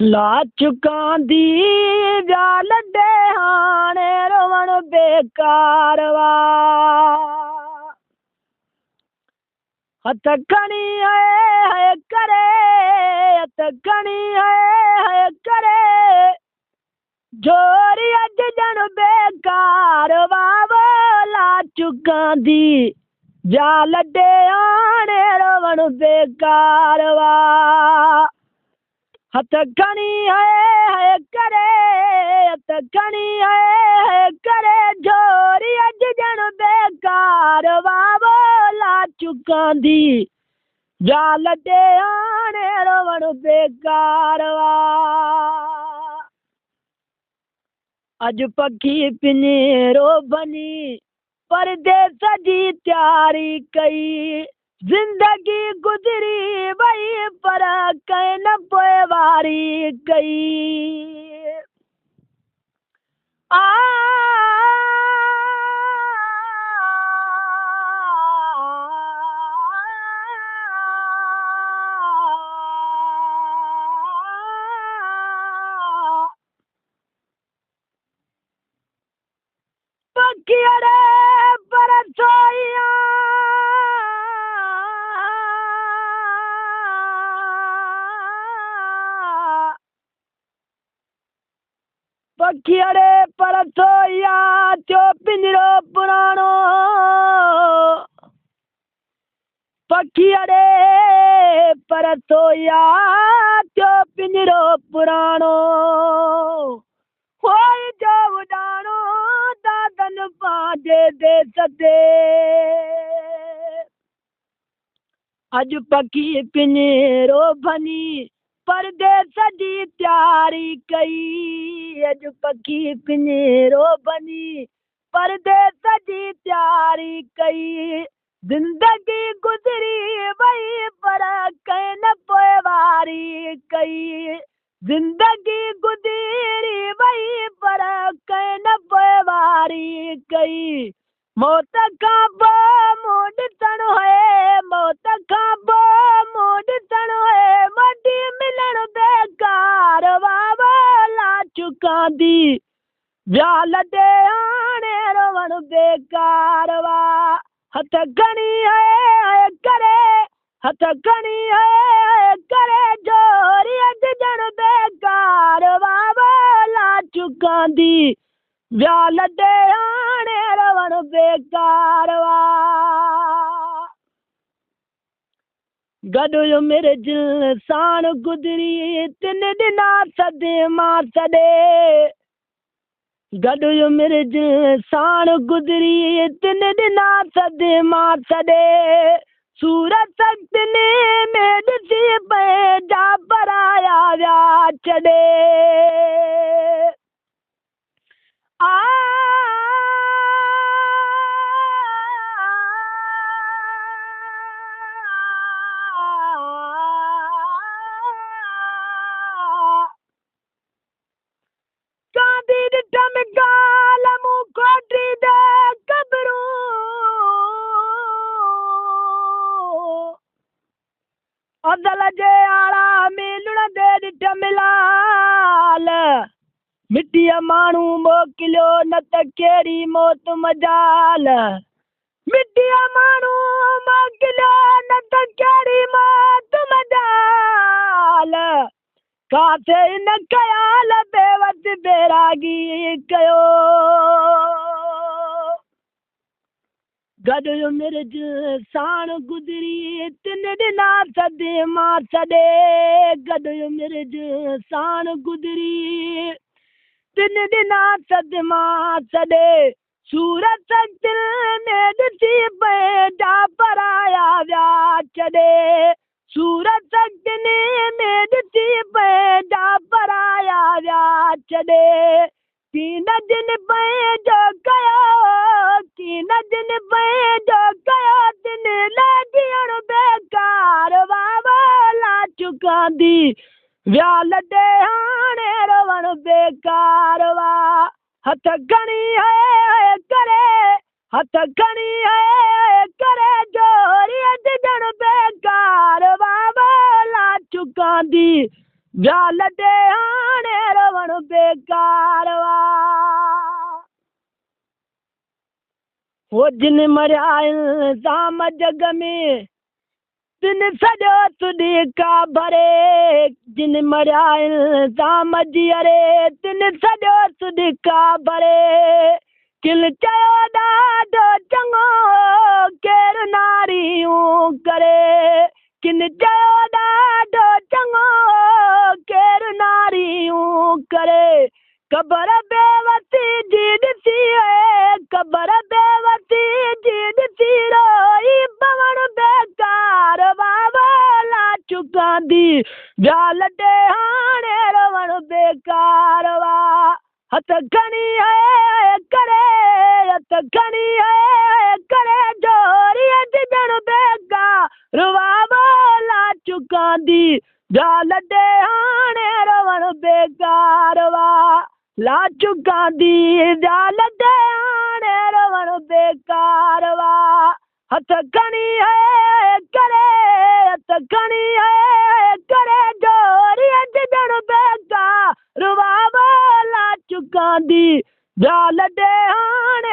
ला चुकां दी जाल दे हाणे रोवण बेकार वा हथ खणी है करे हथ खणी है करे जोरी अज जन बेकार वा ला चुकां दी जाल दे हाणे रोवण बेकार वा हथ खणी है करे हथ खणी है करे जोरी अज जन बेकार वा ला चुकां दी जाल दे हाणे रोवण बेकार वा अज पखी पिनेरो बनी परदेस जी तैयारी कई जिंदगी गुजरी वही पर कहीं न पोइवारी कई आ पखियरे पर सोइया पखियरे पर सोइया त्यो पिंजरो पुराणो पखियरे पर सोइया त्यो पिंजरो पुराणो होई जो उडाणो दादन पांजे दे सदे अज पखी पिंजरो बनी परदेस जी तैयारी कई अज पखी पिंजरो बनी परदेस जी तैयारी कई जिंदगी गुजरी वही पर कहीं न पोइवारी कई जिंदगी गुजरी वही पर कहीं न पोइवारी कई मौत का बो मूड तण है मौत का बो मूड तण है मडी मिलन बेकार वावा ला चुकां दी जाल दे हाणे रोवण बेकार वा हथ खणी है करे हथ खणी है करे जोरी अज जन बेकार वावा ला चुकां दी जाल दे हाणे रोवण बेकार वा गॾु मिर्ज साण गुज़री 3 ॾींहं सदे मां सॾे गॾु मिर्ज साण गुज़री 3 ॾींहं सदे मां सॾे सूरत सजने में ॾिसी पए जा पराया विया छॾे आ कांदी ॾिठम गाल मूं कोटी दे कबरूं अदल जे आला मिलण दे ॾिठम लाल मिटीअ माण्हू मोकिलियो न त कहिड़ी मौत मजाल मिटीअ माण्हू मोकिलियो न त कहिड़ी मौत मजाल काथे न ख़याल बेवत बैरागी कयो गॾु मिर्ज साण गुज़री 3 ॾींहं सदे मां सॾे गॾु मिर्ज साण गुज़री 3 ॾींहं सदे मां सॾे सूरत दिल में ॾिसी पए जा पराया विया छॾे सूरत दिने में ॾिसी पए जा पराया विया छॾे की न जिन पए जो कयो की न जिन पए जो कयो दिन लॻियण बेकार वावा ला चुकां दी व्याल दे हाणे रोवण बेकार वा हथ खणी है करे हथ खणी है करे जोरी अज जन बेकार वावा ला चुकां दी जाल दे हाणे रवण बेकार वा हो जिन मरिया इल्ज़ाम जग में तिन सॼो तुॾी का भरे जिन मरिया इल्ज़ाम जी अरे तिन सॼो तुॾी का भरे किल चयो ॾाढो चङो केरु नारियूं करे किन चयो ॾाढो चङो केरु नारियूं करे क़बर बेवती जी ॾिसी क़बर बेवती जी ॾिसी रोई पवण बेकार वावला चुकांदी जाल ॾे हाणे रवण बेकार वा हथ खणी करे हथ खणी करे जोरी ॾिजण बेकार वावला चुकांदी जाल ॾे हाणे रवण बेकार वा ला चुकांदी जाल ॾे हाणे रवण बेकार वा हथ खणी करे हथ खणी करे जोरी ॾिजण बेकार वावला चुकांदी जाल ॾे हाणे